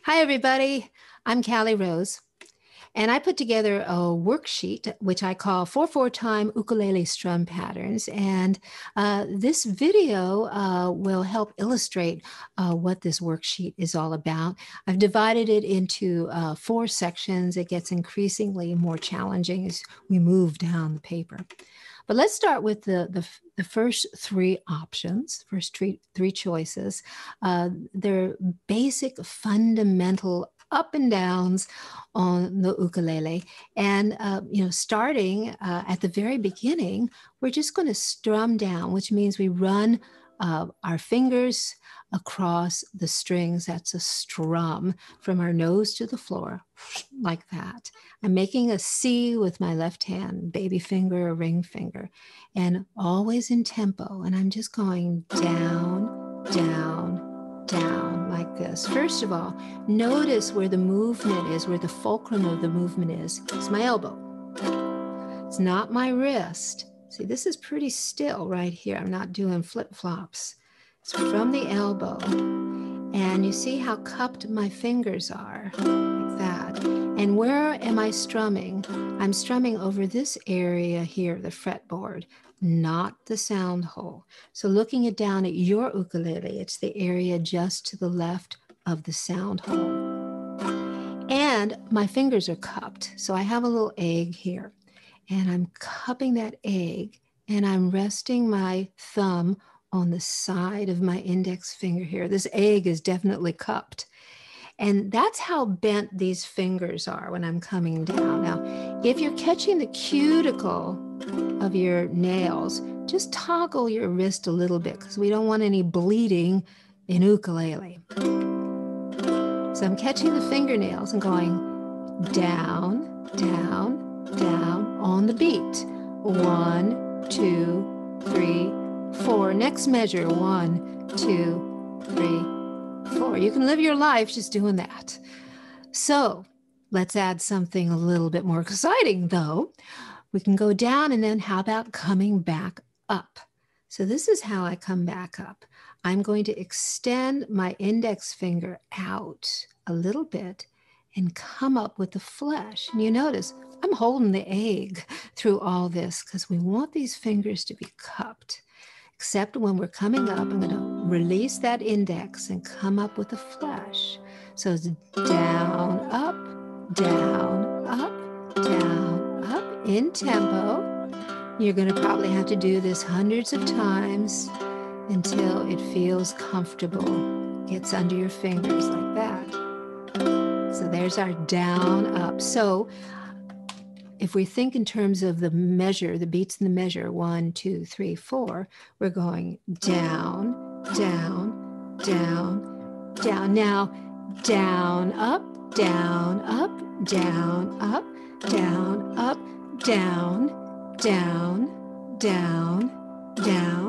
Hi, everybody. I'm Cali Rose, and I put together a worksheet which I call 4/4 time ukulele strum patterns. And this video will help illustrate what this worksheet is all about. I've divided it into 4 sections. It gets increasingly more challenging as we move down the paper. But let's start with the first 3 options, first three choices. They're basic, fundamental up and downs on the ukulele. And, starting at the very beginning, we're just going to strum down, which means we run our fingers across the strings. That's a strum from our nose to the floor, like that. I'm making a C with my left hand, baby finger or ring finger, and always in tempo. And I'm just going down, down, down like this. First of all, notice where the movement is, where the fulcrum of the movement is. It's my elbow. It's not my wrist. See, this is pretty still right here. I'm not doing flip-flops. It's from the elbow. And you see how cupped my fingers are, like that. And where am I strumming? I'm strumming over this area here, the fretboard, not the sound hole. So looking it down at your ukulele, it's the area just to the left of the sound hole. And my fingers are cupped. So I have a little egg here. And I'm cupping that egg, and I'm resting my thumb on the side of my index finger here. This egg is definitely cupped. And that's how bent these fingers are when I'm coming down. Now, if you're catching the cuticle of your nails, just toggle your wrist a little bit because we don't want any bleeding in ukulele. So I'm catching the fingernails and going down, down, down on the beat. 1, 2, 3, 4. Next measure, 1, 2, 3, 4. You can live your life just doing that. So let's add something a little bit more exciting, though. We can go down, and then how about coming back up? So this is how I come back up. I'm going to extend my index finger out a little bit and come up with the flesh. And you notice I'm holding the egg through all this because we want these fingers to be cupped. Except when we're coming up, I'm going to release that index and come up with the flesh. So it's down, up, down, up, down, up in tempo. You're going to probably have to do this hundreds of times until it feels comfortable, gets under your fingers like that. So there's our down, up. So if we think in terms of the measure, the beats in the measure, 1, 2, 3, 4, we're going down, down, down, down. Now, down, up, down, up, down, up, down, up, down, down, down, down,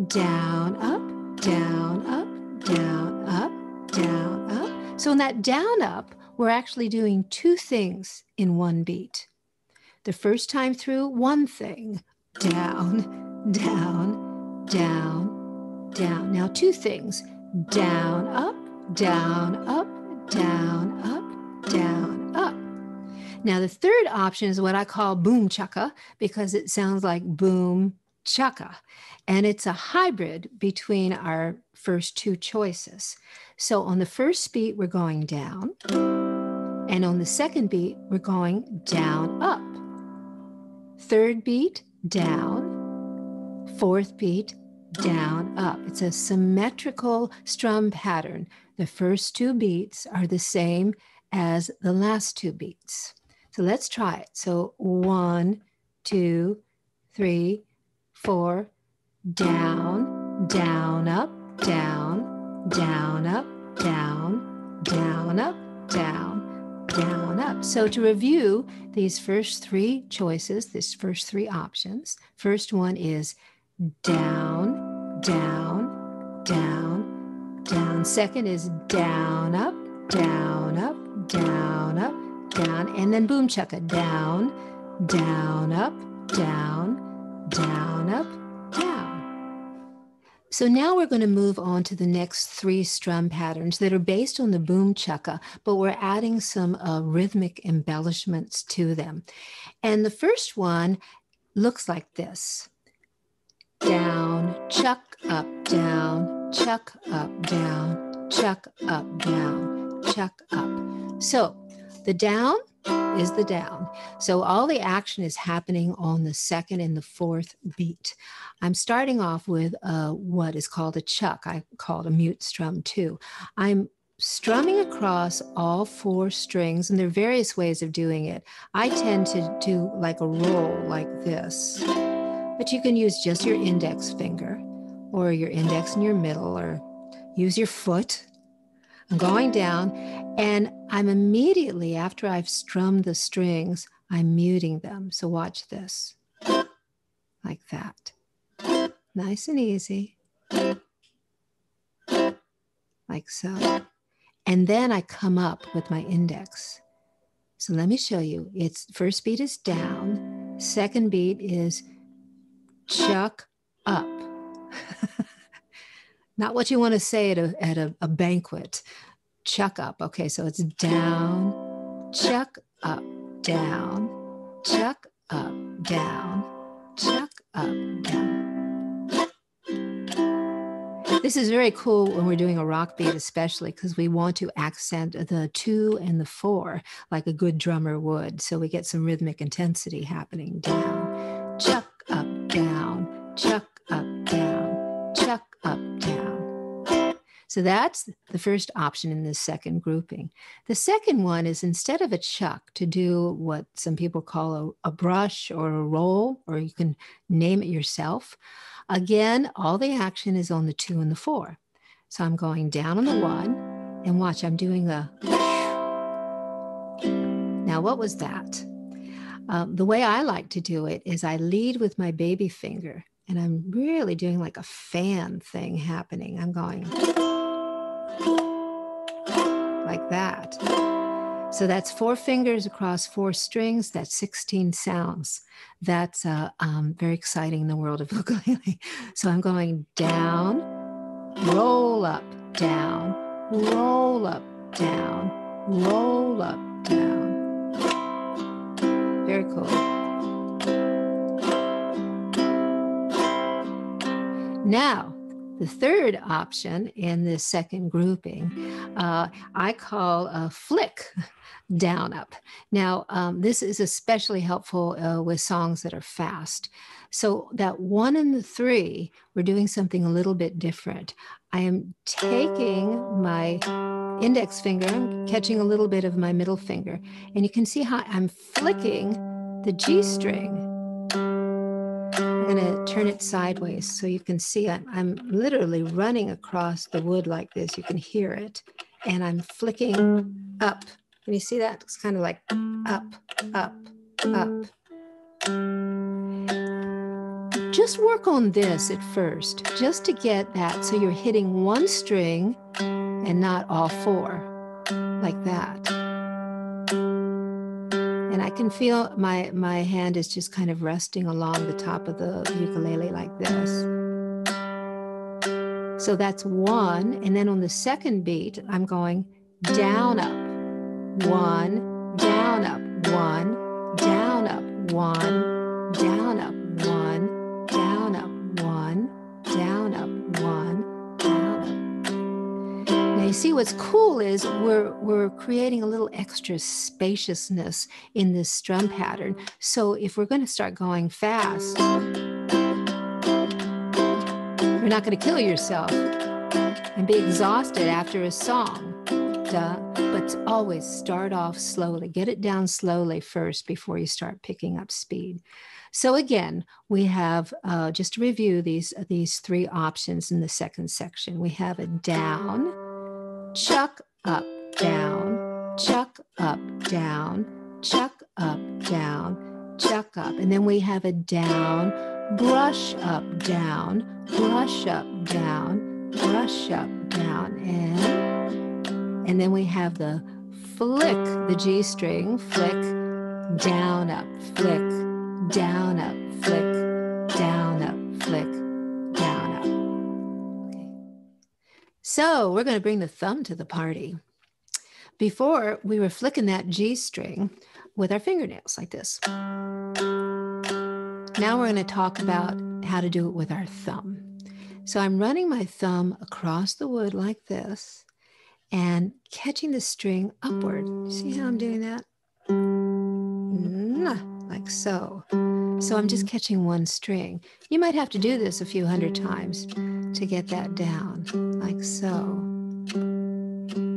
down, up, down, up, down, up, down, up. So in that down, up, we're actually doing 2 things in one beat. The first time through, one thing, down, down, down, down. Now 2 things, down, up, down, up, down, up, down, up. Now the third option is what I call boom chaka because it sounds like boom chaka. And it's a hybrid between our first 2 choices. So on the first beat, we're going down. And on the second beat, we're going down, up. Third beat, down. Fourth beat, down, up. It's a symmetrical strum pattern. The first 2 beats are the same as the last 2 beats. So let's try it. So 1, 2, 3, 4, down, down, up, down, down, up, down, down, up, down, down, up. So to review these first 3 choices, these first 3 options, first one is down, down, down, down. Second is down, up, down, up, down, up, down. And then boom chaka, down, down, up, down, down, up, down. So now we're going to move on to the next 3 strum patterns that are based on the boom chukka, but we're adding some rhythmic embellishments to them. And the first one looks like this. Down, chuck, up, down, chuck, up, down, chuck, up, down, chuck, up. So the down is the down. So all the action is happening on the second and the 4th beat. I'm starting off with what is called a chuck. I call it a mute strum too. I'm strumming across all 4 strings, and there are various ways of doing it. I tend to do like a roll like this, but you can use just your index finger or your index and your middle, or use your foot. I'm going down, and I'm immediately, after I've strummed the strings, I'm muting them. So watch this, like that. Nice and easy, like so. And then I come up with my index. So let me show you. It's first beat is down, second beat is chuck up. Not what you want to say at a banquet. Chuck up. Okay, so it's down, chuck up, down, chuck up, down, chuck up, down. This is very cool when we're doing a rock beat, especially because we want to accent the 2 and the 4 like a good drummer would. So we get some rhythmic intensity happening. Down, chuck up, down, chuck up, down, chuck up, down. So that's the first option in this second grouping. The second one is, instead of a chuck, to do what some people call a brush or a roll, or you can name it yourself. Again, all the action is on the 2 and the 4. So I'm going down on the 1, and watch, I'm doing a... Now, what was that? The way I like to do it is I lead with my baby finger, and I'm really doing like a fan thing happening. I'm going like that. So that's 4 fingers across 4 strings. That's 16 sounds. That's very exciting in the world of ukulele. So I'm going down, roll up, down, roll up, down, roll up, down. Very cool. Now, the third option in this second grouping, I call a flick down up. Now, this is especially helpful with songs that are fast. So that 1 and the 3, we're doing something a little bit different. I am taking my index finger, I'm catching a little bit of my middle finger, and you can see how I'm flicking the G string. I'm going to turn it sideways so you can see I'm literally running across the wood like this. You can hear it. And I'm flicking up. Can you see that? It's kind of like up, up, up. Just work on this at first, just to get that so you're hitting 1 string and not all 4, like that. And I can feel my hand is just kind of resting along the top of the ukulele like this. So that's 1. And then on the second beat, I'm going down, up, 1, down, up, 1, down, up, 1, down, up, 1, down, up, 1, down, up, 1, down, up. Now you see what's cool is we're creating a little extra spaciousness in this strum pattern. So if we're going to start going fast, you're not going to kill yourself and be exhausted after a song. But always start off slowly. Get it down slowly first before you start picking up speed. So again, we have, just to review these 3 options in the second section. We have a down, chuck up, down, chuck up, down, chuck up, down, chuck up. And then we have a down, brush up, down, brush up, down, brush up, down, and then we have the flick, the G string, flick, down, up, flick, down, up, flick, down, up, flick, down, up. So we're going to bring the thumb to the party. Before, we were flicking that G string with our fingernails like this. Now we're going to talk about how to do it with our thumb. So I'm running my thumb across the wood like this and catching the string upward. See how I'm doing that? Like so. So I'm just catching one string. You might have to do this a few hundred times to get that down, like so.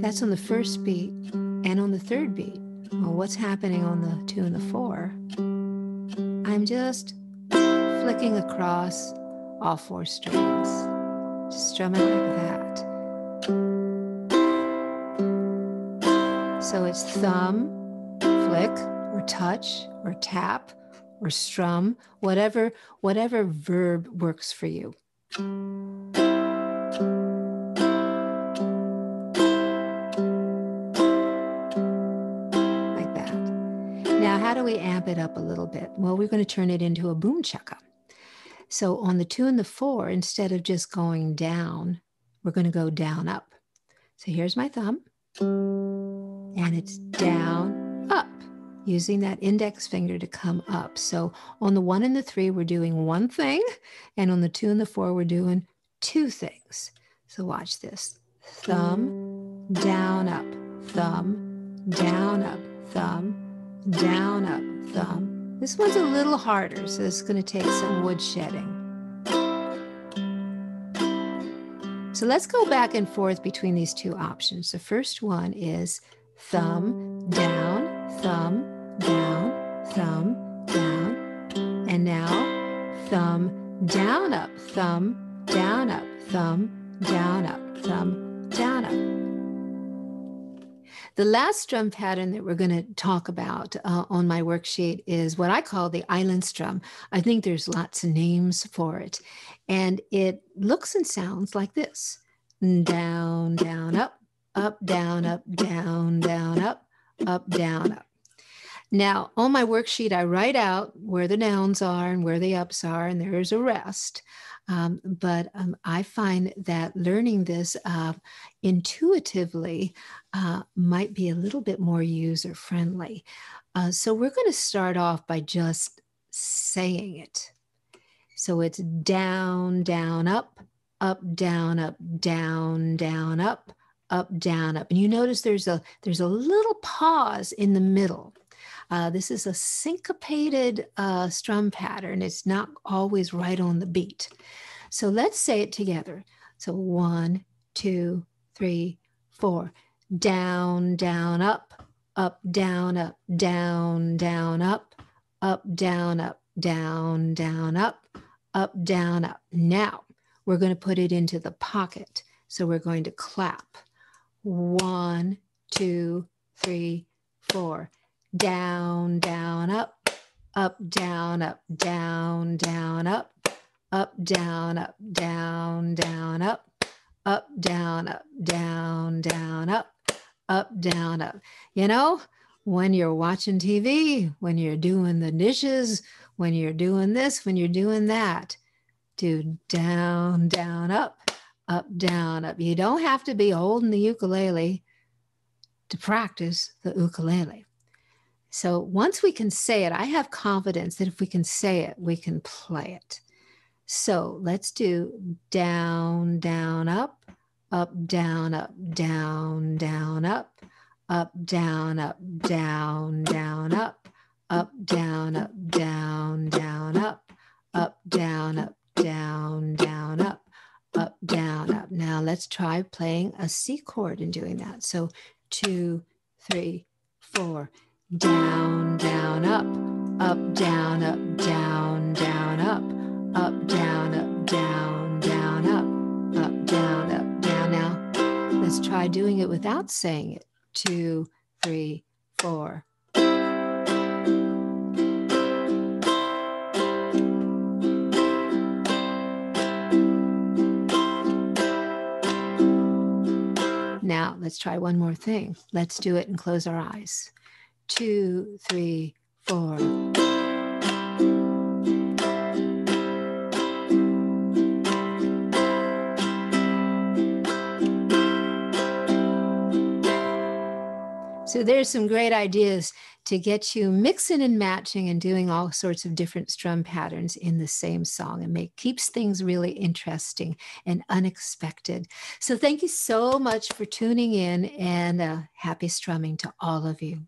That's on the first beat and on the third beat. Well, what's happening on the 2 and the 4? I'm just flicking across all 4 strings. Just strum it like that. So it's thumb, flick, or touch, or tap, or strum, whatever verb works for you. Like that. Now, how do we amp it up a little bit? Well, we're going to turn it into a boom chukka. So on the 2 and the 4, instead of just going down, we're going to go down up. So here's my thumb, and it's down, up, using that index finger to come up. So on the 1 and the 3, we're doing one thing, and on the 2 and the 4, we're doing 2 things. So watch this. Thumb, down, up, thumb, down, up, thumb, down, up, thumb. This one's a little harder, so it's going to take some wood shedding. So let's go back and forth between these 2 options. The first one is thumb, down, thumb, down, thumb, down. And now thumb, down, up, thumb, down, up, thumb, down, up, thumb, down, up. The last strum pattern that we're going to talk about on my worksheet is what I call the island strum. I think there's lots of names for it. And it looks and sounds like this. Down, down, up, down, down, down, up, down, up. Now, on my worksheet, I write out where the downs are and where the ups are, and there's a rest. But I find that learning this intuitively might be a little bit more user-friendly. So we're going to start off by just saying it. So it's down, down, up, down, down, down, up, down, up. And you notice there's a little pause in the middle. This is a syncopated strum pattern. It's not always right on the beat. So let's say it together. So 1, 2, 3, 4. Down, down, up, down, down, down, up, down, down, down, up, down, up. Now we're going to put it into the pocket. So we're going to clap. 1, 2, 3, 4. Down, down, up, down, down, down, up, down, down, down, up, down, down, down, up, down, up. You know, when you're watching TV, when you're doing the dishes, when you're doing this, when you're doing that, do down, down, up, down, up. You don't have to be holding the ukulele to practice the ukulele. So once we can say it, I have confidence that if we can say it, we can play it. So let's do down, down, up, down, down, down, up, down, down, down, up, down, down, down, up, down, down, down, up, down, up. Now let's try playing a C chord and doing that. So 2, 3, 4. Down, down, up, down, down, down, up, down, down, down, up, down, down. Now, let's try doing it without saying it. 2, 3, 4. Now, let's try one more thing. Let's do it and close our eyes. 2, 3, 4. So there's some great ideas to get you mixing and matching and doing all sorts of different strum patterns in the same song, and keeps things really interesting and unexpected. So thank you so much for tuning in, and happy strumming to all of you.